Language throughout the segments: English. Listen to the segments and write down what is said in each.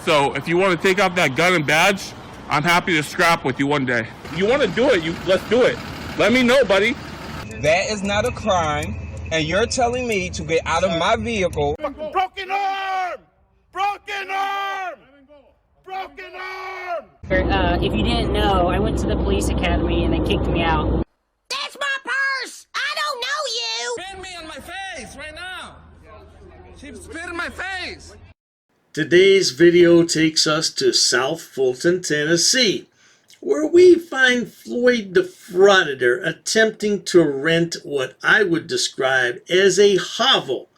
So if you want to take out that gun and badge, I'm happy to scrap with you one day. You want to do it, let's do it. Let me know, buddy. That is not a crime, and you're telling me to get out of my vehicle. Broken arm! Broken arm! Broken arm! If you didn't know, I went to the police academy and they kicked me out. That's my purse! I don't know you! Spit me on my face right now! She spit in my face! Today's video takes us to South Fulton, Tennessee, where we find Floyd the Frauditor attempting to rent what I would describe as a hovel.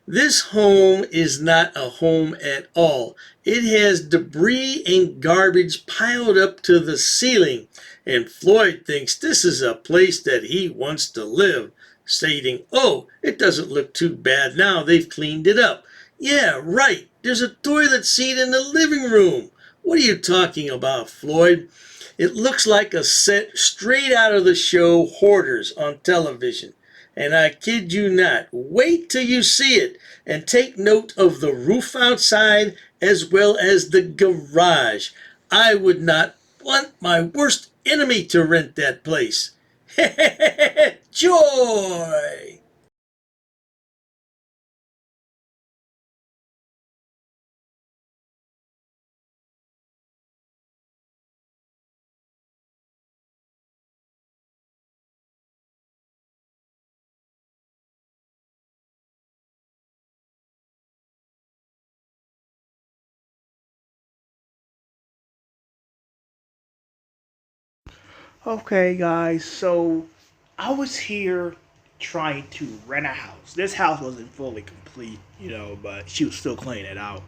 This home is not a home at all. It has debris and garbage piled up to the ceiling, and Floyd thinks this is a place that he wants to live, stating, "Oh, it doesn't look too bad now, they've cleaned it up. Yeah, right, there's a toilet seat in the living room. What are you talking about, Floyd? It looks like a set straight out of the show Hoarders on television. And I kid you not, wait till you see it and take note of the roof outside as well as the garage. I would not want my worst enemy to rent that place." Joy! Okay guys, so I was here trying to rent a house. This house wasn't fully complete, but she was still cleaning it out.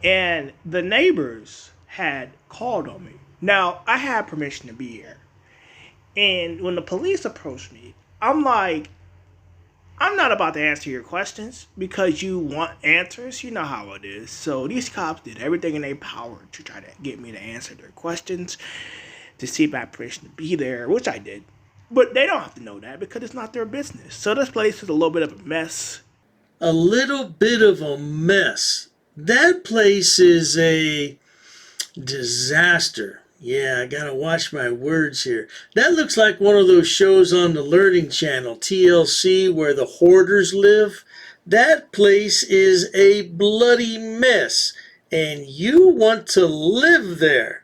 And the neighbors had called on me. Now, I had permission to be here. And when the police approached me, I'm like, I'm not about to answer your questions because you want answers. You know how it is. So these cops did everything in their power to try to get me to answer their questions, to see if I had permission to be there, which I did. But they don't have to know that because it's not their business. So this place is a little bit of a mess. A little bit of a mess. That place is a disaster. Yeah, I gotta watch my words here. That looks like one of those shows on the Learning Channel, TLC, where the hoarders live. That place is a bloody mess, and you want to live there.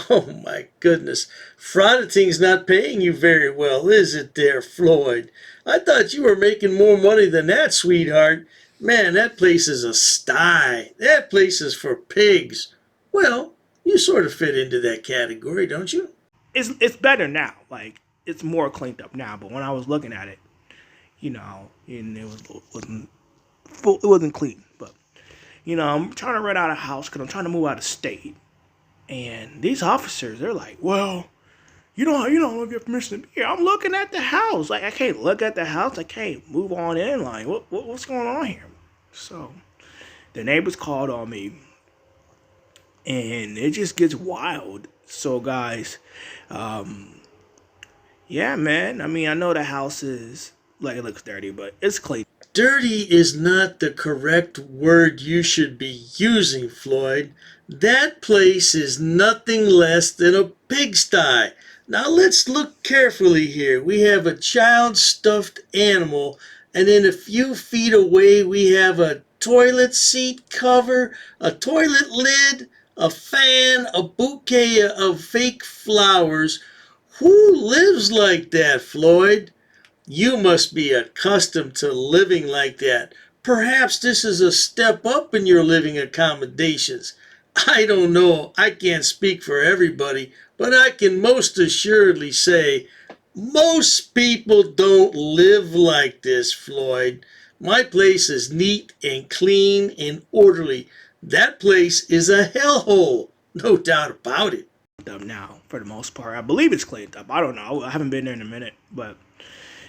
Oh my goodness, Frauditing's not paying you very well, is it there, Floyd? I thought you were making more money than that, sweetheart. Man, that place is a sty. That place is for pigs. Well, you sort of fit into that category, don't you? It's better now. Like, it's more cleaned up now. But when I was looking at it, and it wasn't clean. But, I'm trying to rent out a house because I'm trying to move out of state. And these officers, they're like, "Well, you don't get permission to be here." I'm looking at the house. Like, I can't look at the house. I can't move on in. Like, what's going on here? So, the neighbors called on me. And it just gets wild. So, guys, yeah, man. I mean, I know the house is, like, it looks dirty, but it's clean. Dirty is not the correct word you should be using, Floyd. That place is nothing less than a pigsty. Now let's look carefully here. We have a child stuffed animal, and then a few feet away we have a toilet seat cover, a toilet lid, a fan, a bouquet of fake flowers. Who lives like that, Floyd? You must be accustomed to living like that. Perhaps this is a step up in your living accommodations. I don't know. I can't speak for everybody, but I can most assuredly say most people don't live like this, Floyd. My place is neat and clean and orderly. That place is a hellhole, no doubt about it. Now, for the most part, I believe it's cleaned up. I don't know. I haven't been there in a minute, but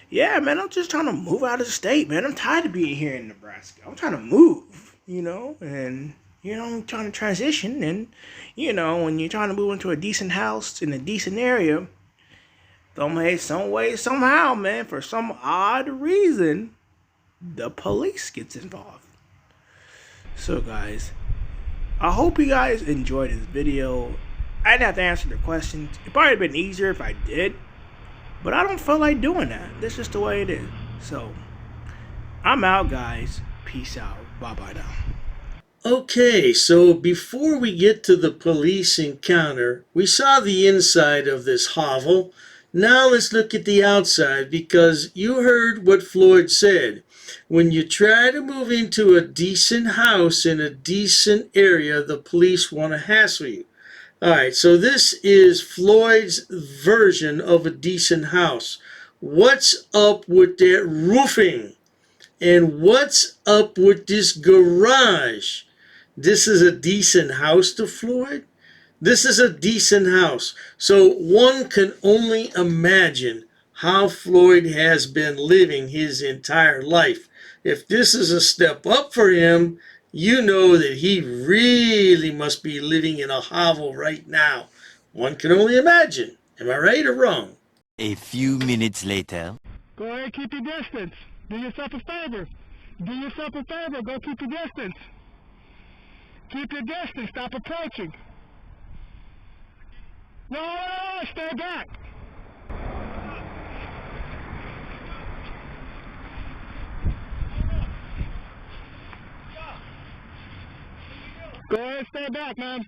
yeah, man, I'm just trying to move out of the state, man. I'm tired of being here in Nebraska. I'm trying to move, and I'm trying to transition, and when you're trying to move into a decent house in a decent area, some way, somehow, man, for some odd reason, the police gets involved. So, guys, I hope you guys enjoyed this video. I didn't have to answer the questions. It probably would have been easier if I did, but I don't feel like doing that. That's just the way it is. So, I'm out, guys. Peace out. Bye-bye now. Okay, so before we get to the police encounter, we saw the inside of this hovel. Now let's look at the outside, because you heard what Floyd said. When you try to move into a decent house in a decent area, the police want to hassle you. Alright, so this is Floyd's version of a decent house. What's up with that roofing? And what's up with this garage? This is a decent house to Floyd? This is a decent house. So one can only imagine how Floyd has been living his entire life. If this is a step up for him, you know that he really must be living in a hovel right now. One can only imagine. Am I right or wrong? A few minutes later. Go ahead, keep your distance. Do yourself a favor. Do yourself a favor. Go keep your distance. Keep your distance. Stop approaching. No, stay back. Go ahead, stay back, man. Is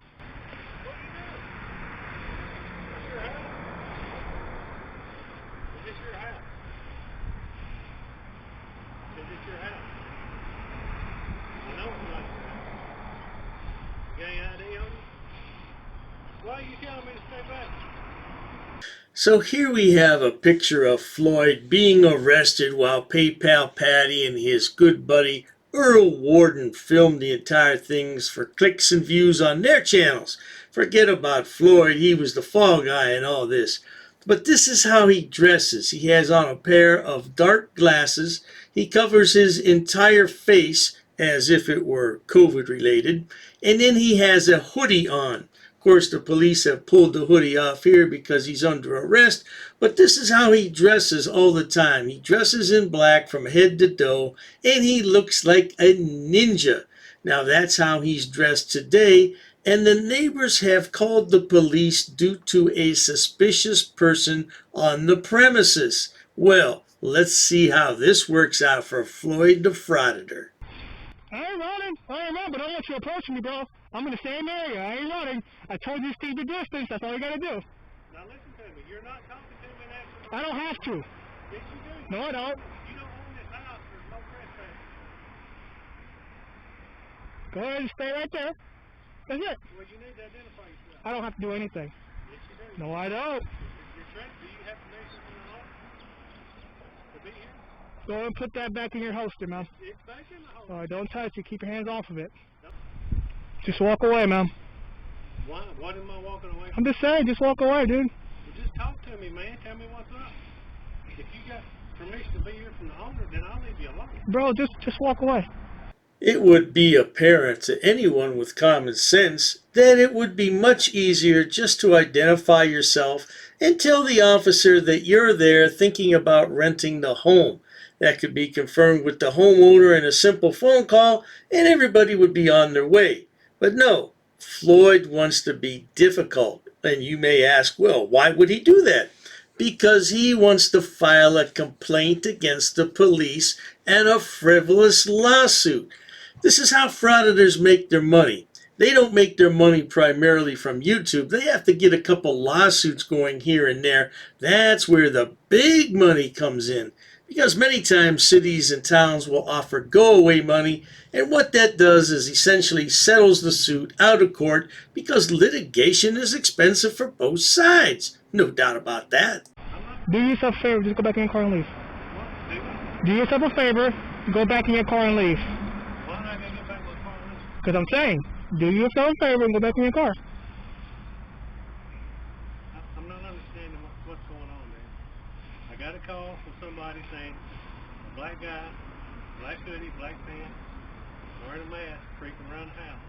this your house? Is this your house? I know it's not your house. You got any ID on you? Why are you telling me to stay back? So here we have a picture of Floyd being arrested while PayPal Patty and his good buddy Earl Warden filmed the entire things for clicks and views on their channels. Forget about Floyd, he was the fall guy in all this. But this is how he dresses. He has on a pair of dark glasses. He covers his entire face as if it were COVID related. And then he has a hoodie on. Of course, the police have pulled the hoodie off here because he's under arrest. But this is how he dresses all the time. He dresses in black from head to toe. And he looks like a ninja. Now that's how he's dressed today. And the neighbors have called the police due to a suspicious person on the premises. Well, let's see how this works out for Floyd the Frauditor. I ain't running. I ain't running, but don't let you approach me, bro. I'm in the same area. I ain't running. I told you to keep your distance. That's all you gotta do. Now listen to me. You're not talking to me and asking me. I don't have to. Yes, you do. No, I don't. You don't own this house. There's no trespassing. Go ahead and stay right there. That's it. Well, you need to identify yourself. I don't have to do anything. Yes, you do. No, I don't. You're trying. Do you have permission from the law to be here? Go ahead and put that back in your holster, man. It's back in the hole. All right, don't touch it. Keep your hands off of it. Just walk away, man. Why? What am I walking away from? I'm just saying, just walk away, dude. Well, just talk to me, man. Tell me what's up. If you got permission to be here from the owner, then I'll leave you alone. Bro, just walk away. It would be apparent to anyone with common sense that it would be much easier just to identify yourself and tell the officer that you're there thinking about renting the home. That could be confirmed with the homeowner in a simple phone call and everybody would be on their way. But no, Floyd wants to be difficult. And you may ask, well, why would he do that? Because he wants to file a complaint against the police and a frivolous lawsuit. This is how frauditors make their money. They don't make their money primarily from YouTube. They have to get a couple lawsuits going here and there. That's where the big money comes in. Because many times cities and towns will offer go-away money, and what that does is essentially settles the suit out of court because litigation is expensive for both sides. No doubt about that. Do yourself a favor, just go back in your car and leave. Do yourself a favor, go back in your car and leave. Why am I going to get back in my car and leave? Because I'm saying, do yourself a favor and go back in your car. I'm not understanding what's going on there. I got a call from somebody saying a black guy, black hoodie, black pants, wearing a mask, creeping around the house.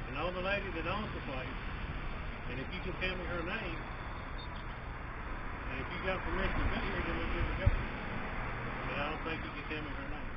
I know the lady that owns the place, and if you can tell me her name, and if you got permission to be here, then we'll give it a go. But I don't think you can tell me her name.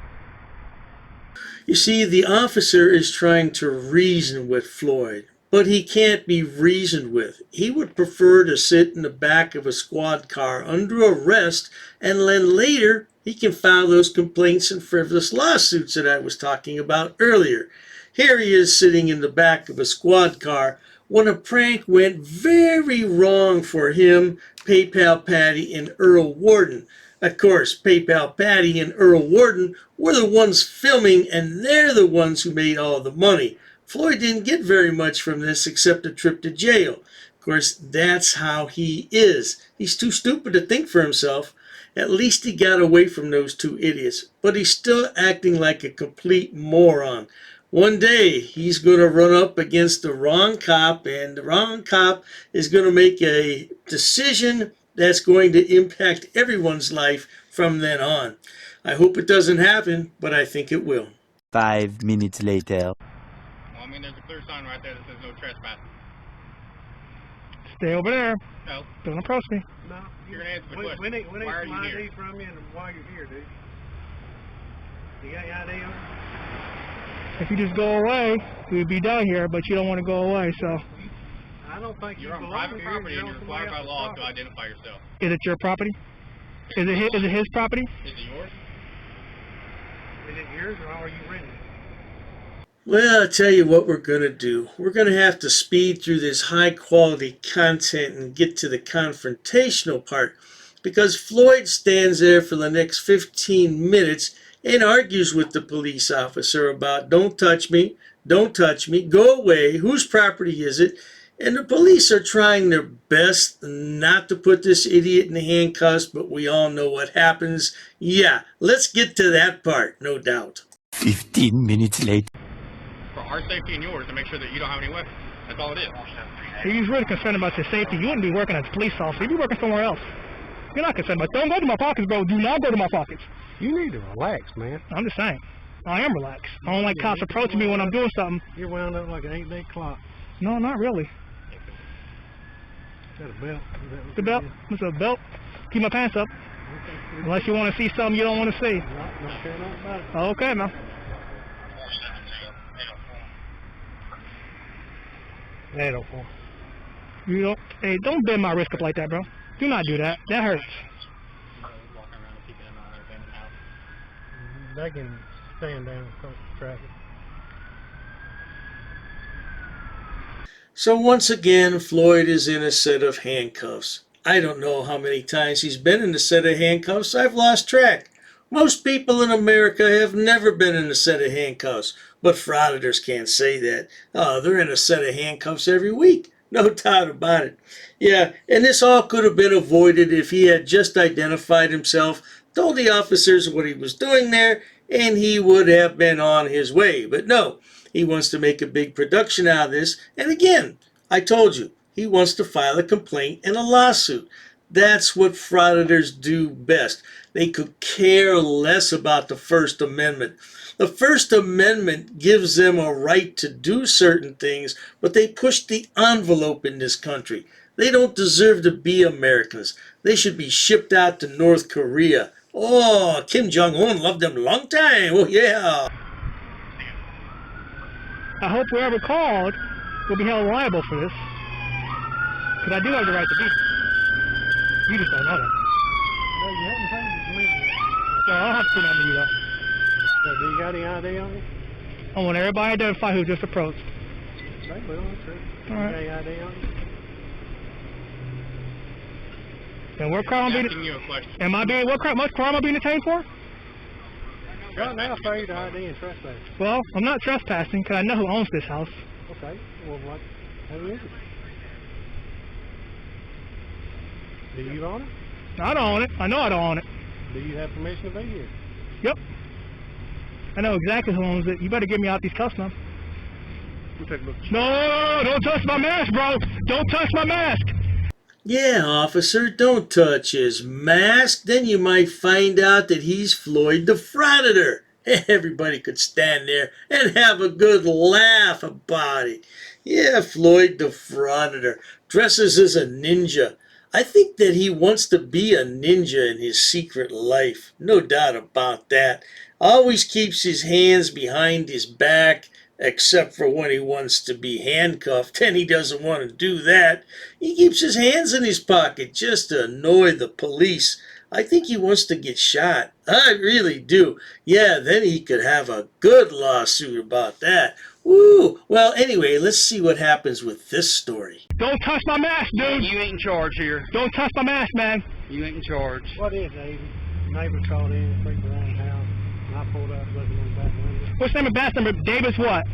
You see, the officer is trying to reason with Floyd, but he can't be reasoned with. He would prefer to sit in the back of a squad car under arrest, and then later he can file those complaints and frivolous lawsuits that I was talking about earlier. Here he is sitting in the back of a squad car when a prank went very wrong for him, PayPal Patty, and Earl Warden. Of course, PayPal Patty and Earl Warden were the ones filming, and they're the ones who made all the money. Floyd didn't get very much from this except a trip to jail. Of course, that's how he is. He's too stupid to think for himself. At least he got away from those two idiots, but he's still acting like a complete moron. One day, he's going to run up against the wrong cop, and the wrong cop is going to make a decision that's going to impact everyone's life from then on. I hope it doesn't happen, but I think it will. 5 minutes later. Well, I mean, there's a clear sign right there that says no trespassing. Stay over there. No. Don't approach me. No. You're going to answer the question. We need Why are some you ID here? from you and why you're here, dude. You got your ID on? If you just go away, we'd be done here, but you don't want to go away, so. I don't think You're on belong private here. property and You're you're on somebody required by else's law to property. identify yourself. Is it your property? Is it his property? Is it yours? Is it yours or are you renting? Well, I'll tell you what we're going to do. We're going to have to speed through this high-quality content and get to the confrontational part, because Floyd stands there for the next 15 minutes and argues with the police officer about don't touch me, go away, whose property is it? And the police are trying their best not to put this idiot in handcuffs, but we all know what happens. Yeah, let's get to that part, no doubt. 15 minutes later. For our safety and yours, to make sure that you don't have any weapons. That's all it is. If you're really concerned about your safety, you wouldn't be working as a police officer. You'd be working somewhere else. You're not concerned about. Don't go to my pockets, bro. Do not go to my pockets. You need to relax, man. I'm just saying. I am relaxed. I don't like cops approaching me when I'm doing something. You're wound up like an 8-day clock. No, not really. Is that a belt? The belt? It's a belt. Keep my pants up. Unless you want to see something you don't want to see. Not care nothing about it. Okay, man. 804. You don't. Hey, don't bend my wrist up like that, bro. Do not do that. That hurts. They can stand down across the traffic. So once again, Floyd is in a set of handcuffs. I don't know how many times he's been in a set of handcuffs. I've lost track. Most people in America have never been in a set of handcuffs, but Frauditors can't say that. Oh, they're in a set of handcuffs every week. No doubt about it. Yeah, and this all could have been avoided if he had just identified himself, told the officers what he was doing there, and he would have been on his way. But no, he wants to make a big production out of this. And again, I told you, he wants to file a complaint and a lawsuit. That's what frauditors do best. They could care less about the First Amendment. The First Amendment gives them a right to do certain things, but they push the envelope in this country. They don't deserve to be Americans. They should be shipped out to North Korea. Oh, Kim Jong-un loved them a long time. Oh, yeah. I hope whoever called will be held liable for this. Because I do have the right to be here. You just don't know that. No, you haven't paid your commitment. So I don't have to put on you though. So do you got any ID on you? I want everybody to identify who just approached. They will, that's true. You All right. got any ID on you? And what crime am I Asking being? you a question. Am I being? What crime am I being detained for? Right now, failure to ID and trespass. Well, I'm not trespassing because I know who owns this house. Okay, well, what? Who is it? Do you own it? I don't own it. I know I don't own it. Do you have permission to be here? Yep. I know exactly who owns it. You better get me out these cuffs now. We'll take a look. No, don't touch my mask, bro. Don't touch my mask. Yeah, officer, don't touch his mask. Then you might find out that he's Floyd the Frauditor. Everybody could stand there and have a good laugh about it. Yeah, Floyd the Frauditor dresses as a ninja. I think that he wants to be a ninja in his secret life. No doubt about that. Always keeps his hands behind his back, except for when he wants to be handcuffed, and he doesn't want to do that. He keeps his hands in his pocket just to annoy the police. I think he wants to get shot. I really do. Yeah, then he could have a good lawsuit about that. Woo! Well, anyway, let's see what happens with this story. Don't touch my mask, dude. You ain't in charge here. Don't touch my mask, man. You ain't in charge. What is David? Neighbor called in and freaked around the house, and I pulled up looking in the back window. What's the name of badge number? Davis what?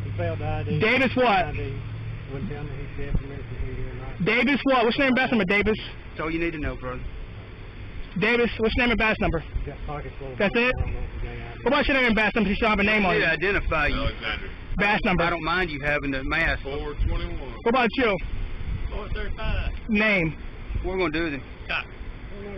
He failed the ID. Davis what? Went down to his dead permission to be here tonight. Davis what? What's the name of badge number? Davis? That's all you need to know, brother. Davis, what's the name of badge number? Got pockets full of That's it? What about your name and badge number? You still have a name on I need it. to identify you. Badge number. I don't mind you having the mask. 421. What about you? 435. Name. What are we going to do with him?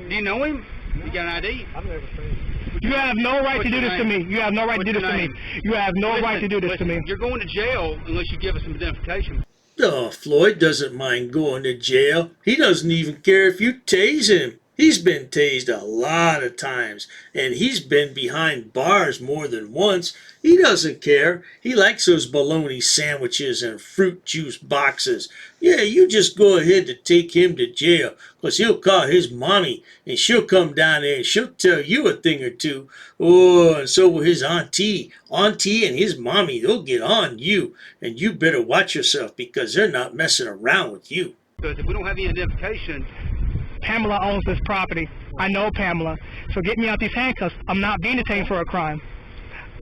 Do you know him? You got an ID? I've never seen him. You have no right to do this to me. You have no right to do this to me. You have no right to do this to me. You're going to jail unless you give us some identification. Oh, Floyd doesn't mind going to jail. He doesn't even care if you tase him. He's been tased a lot of times, and he's been behind bars more than once. He doesn't care. He likes those bologna sandwiches and fruit juice boxes. Yeah, you just go ahead to take him to jail, 'cause he'll call his mommy, and she'll come down there and she'll tell you a thing or two. Oh, and so will his auntie. Auntie and his mommy, they'll get on you, and you better watch yourself because they're not messing around with you. Because if we don't have any identification... Pamela owns this property. I know Pamela. So get me out these handcuffs. I'm not being detained for a crime.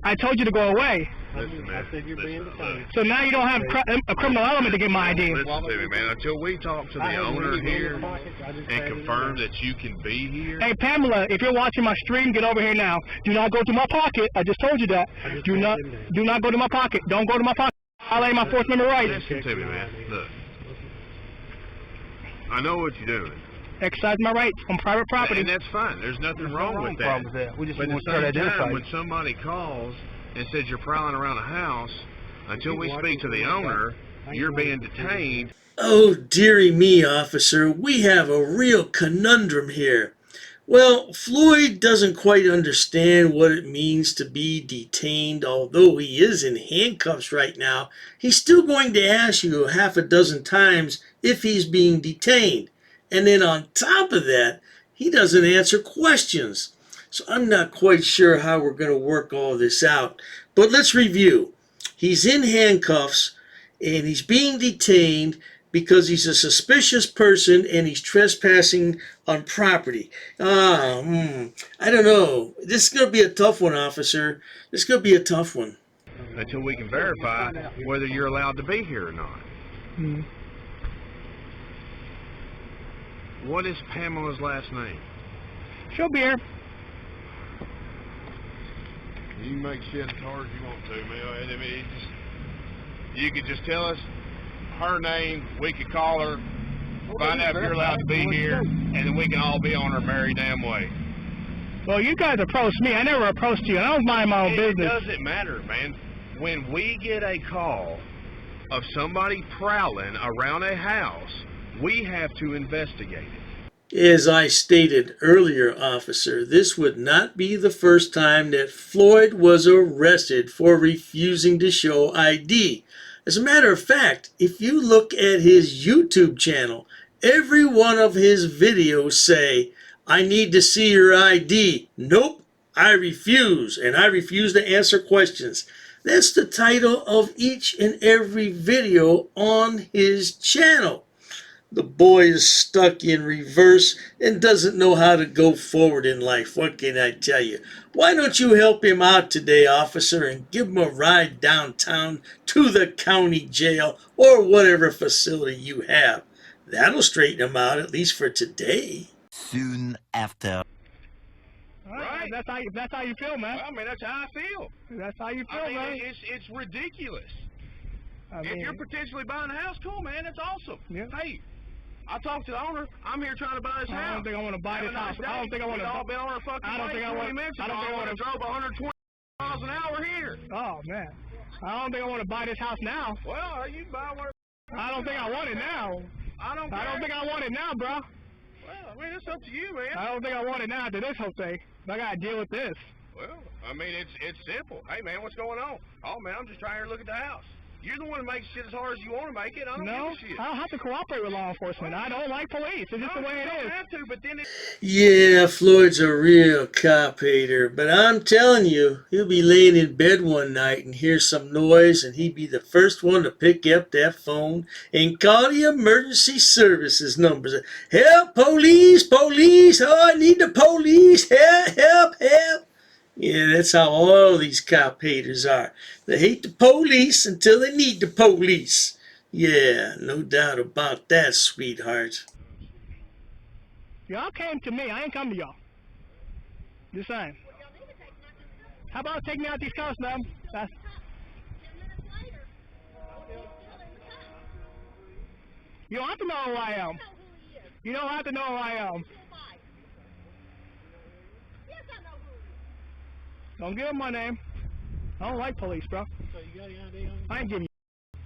I told you to go away. Listen, I said you're being detained. So now you don't have a criminal element to get my ID. Listen to me, man. Until we talk to the owner here and confirm that you can be here. Hey, Pamela, if you're watching my stream, get over here now. Do not go to my pocket. I just told you that. Do not go to my pocket. Don't go to my pocket. I'll lay my Fourth Amendment rights. Listen to me, man. Look. I know what you're doing. Exercise my rights on private property. And that's fine. There's nothing wrong with that. We just but at want the to start same time, identifying. when somebody calls and says you're prowling around a house, until we speak to the owner, you're being detained. Oh, dearie me, officer, we have a real conundrum here. Well, Floyd doesn't quite understand what it means to be detained. Although he is in handcuffs right now, he's still going to ask you half a dozen times if he's being detained. And then on top of that, he doesn't answer questions. So I'm not quite sure how we're going to work all this out. But let's review. He's in handcuffs and he's being detained because he's a suspicious person and he's trespassing on property. I don't know. This is going to be a tough one, officer. This is going to be a tough one. Until we can verify whether you're allowed to be here or not. What is Pamela's last name? She'll be here. You can make shit as hard as you want to, man. I mean, you could just tell us her name, we could call her, find out if you're allowed to be here, and then we can all be on our merry damn way. Well, you guys approached me. I never approached you. I don't mind my own business. It doesn't matter, man. When we get a call of somebody prowling around a house, we have to investigate it. As I stated earlier, officer, this would not be the first time that Floyd was arrested for refusing to show ID. As a matter of fact, if you look at his YouTube channel, every one of his videos say, "I need to see your ID." Nope, I refuse, and I refuse to answer questions. That's the title of each and every video on his channel. The boy is stuck in reverse and doesn't know how to go forward in life. What can I tell you? Why don't you help him out today, officer, and give him a ride downtown to the county jail or whatever facility you have? That'll straighten him out, at least for today. Soon after. Right. That's how you feel, man. Well, I mean, that's how I feel. That's how you feel, I mean, man. it's ridiculous. If you're potentially buying a house, cool, man. That's awesome. Yeah. Hey, I talked to the owner. I'm here trying to buy this house. I don't think I want to buy this house. I don't think I want to. All been on our fucking I don't think I want. I don't think I want to. Drove 120 miles an hour here. Oh man, I don't think I want to buy this house now. Well, you buy one. I don't think I want it now. I don't care. I don't think I want it now, bro. mean, it's up to you, man. I don't think I want it now after this whole thing. I gotta deal with this. Well, I mean, it's simple. Hey, man, what's going on? Oh, man, I'm just trying to look at the house. You're the one that makes shit as hard as you want to make it. I don't give a shit. I don't have to cooperate with law enforcement. I don't like police. It's just the way it is. You don't have to, but then Yeah, Floyd's a real cop hater, but I'm telling you, he'll be laying in bed one night and hear some noise, and he'd be the first one to pick up that phone and call the emergency services numbers. Help, police, police, oh, I need the police, help, help, help. Yeah, that's how all these cop haters are. They hate the police until they need the police. Yeah, no doubt about that, sweetheart. Y'all came to me. I ain't come to y'all. Just saying. How about take me out these cars, ma'am? You don't have to know who I am. You don't have to know who I am. Don't give him my name. I don't like police, bro. So you got any idea? I ain't giving you.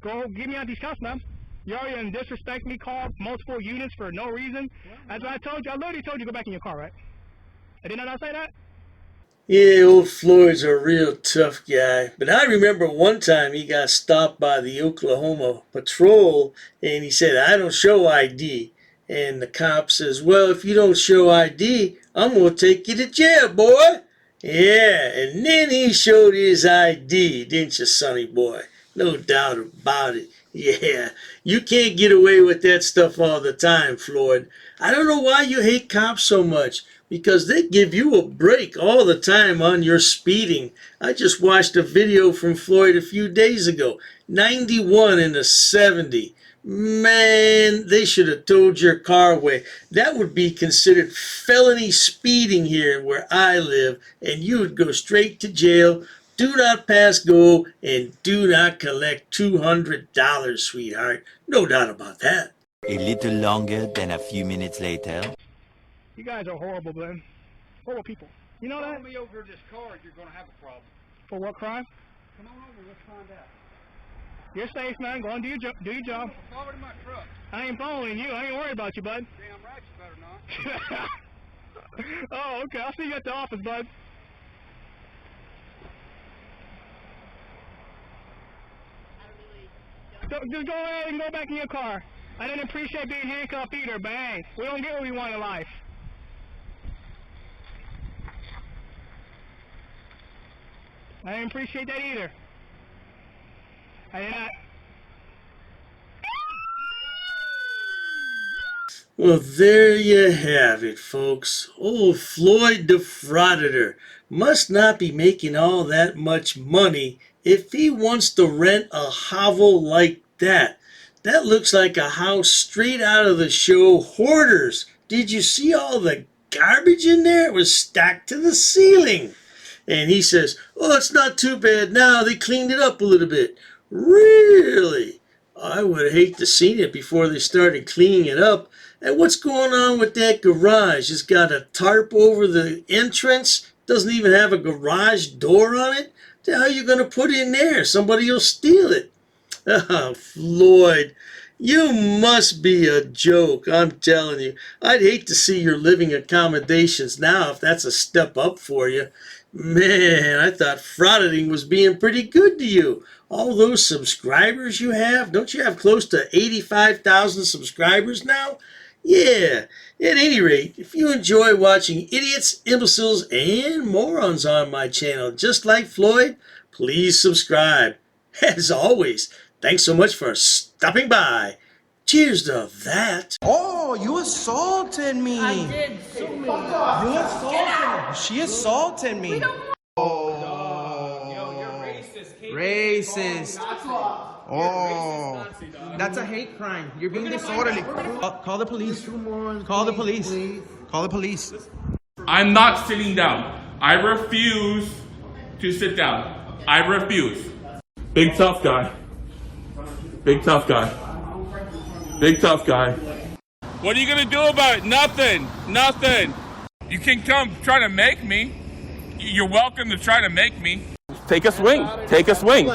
Go give me out these cuffs, man. You already done disrespect me, called multiple units for no reason. As I told you, I literally told you to go back in your car, right? I did not say that? Yeah, old Floyd's a real tough guy. But I remember one time he got stopped by the Oklahoma patrol and he said, I don't show ID. And the cop says, well, if you don't show ID, I'm going to take you to jail, boy. Yeah, and then he showed his ID, didn't you, sonny boy? No doubt about it. Yeah, you can't get away with that stuff all the time, Floyd. I don't know why you hate cops so much, because they give you a break all the time on your speeding. I just watched a video from Floyd a few days ago, 91 in a 70. Man, they should have towed your car away. That would be considered felony speeding here where I live, and you would go straight to jail. Do not pass go, and do not collect $200, sweetheart. No doubt about that. A little longer than a few minutes later. You guys are horrible, man. Horrible people. You know that? Follow me over this car, you're going to have a problem. For what crime? Come on over, let's find out. You're safe, man. Go on, do your job. Follow to my truck. I ain't following you. I ain't worried about you, bud. Damn right you better not. Oh, okay. I'll see you at the office, bud. Just go ahead and go back in your car. I didn't appreciate being handcuffed either, bang. We don't get what we want in life. I didn't appreciate that either. I did not. Well, there you have it, folks. Old Floyd the Frauditor must not be making all that much money if he wants to rent a hovel like that. That looks like a house straight out of the show Hoarders. Did you see all the garbage in there? It was stacked to the ceiling. And he says, oh, it's not too bad now. They cleaned it up a little bit. Really? I would hate to see it before they started cleaning it up. And what's going on with that garage? It's got a tarp over the entrance. Doesn't even have a garage door on it. What the hell are you going to put in there? Somebody will steal it. Oh, Floyd, you must be a joke. I'm telling you. I'd hate to see your living accommodations now if that's a step up for you. Man, I thought frauditing was being pretty good to you. All those subscribers you have, don't you have close to 85,000 subscribers now? Yeah, at any rate, if you enjoy watching idiots, imbeciles, and morons on my channel, just like Floyd, please subscribe. As always, thanks so much for stopping by. Cheers to that. Oh, you assaulted me. I did. So many. You assaulted me. She assaulted me. Yo, you're racist. Racist. Oh, that's a hate crime. You're being disorderly. Call the police. Call the police. Call the police. I'm not sitting down. I refuse to sit down. I refuse. Big tough guy. Big tough guy. Big tough guy. What are you gonna do about it? Nothing. Nothing. You can come try to make me. You're welcome to try to make me. Take a swing. Take a swing.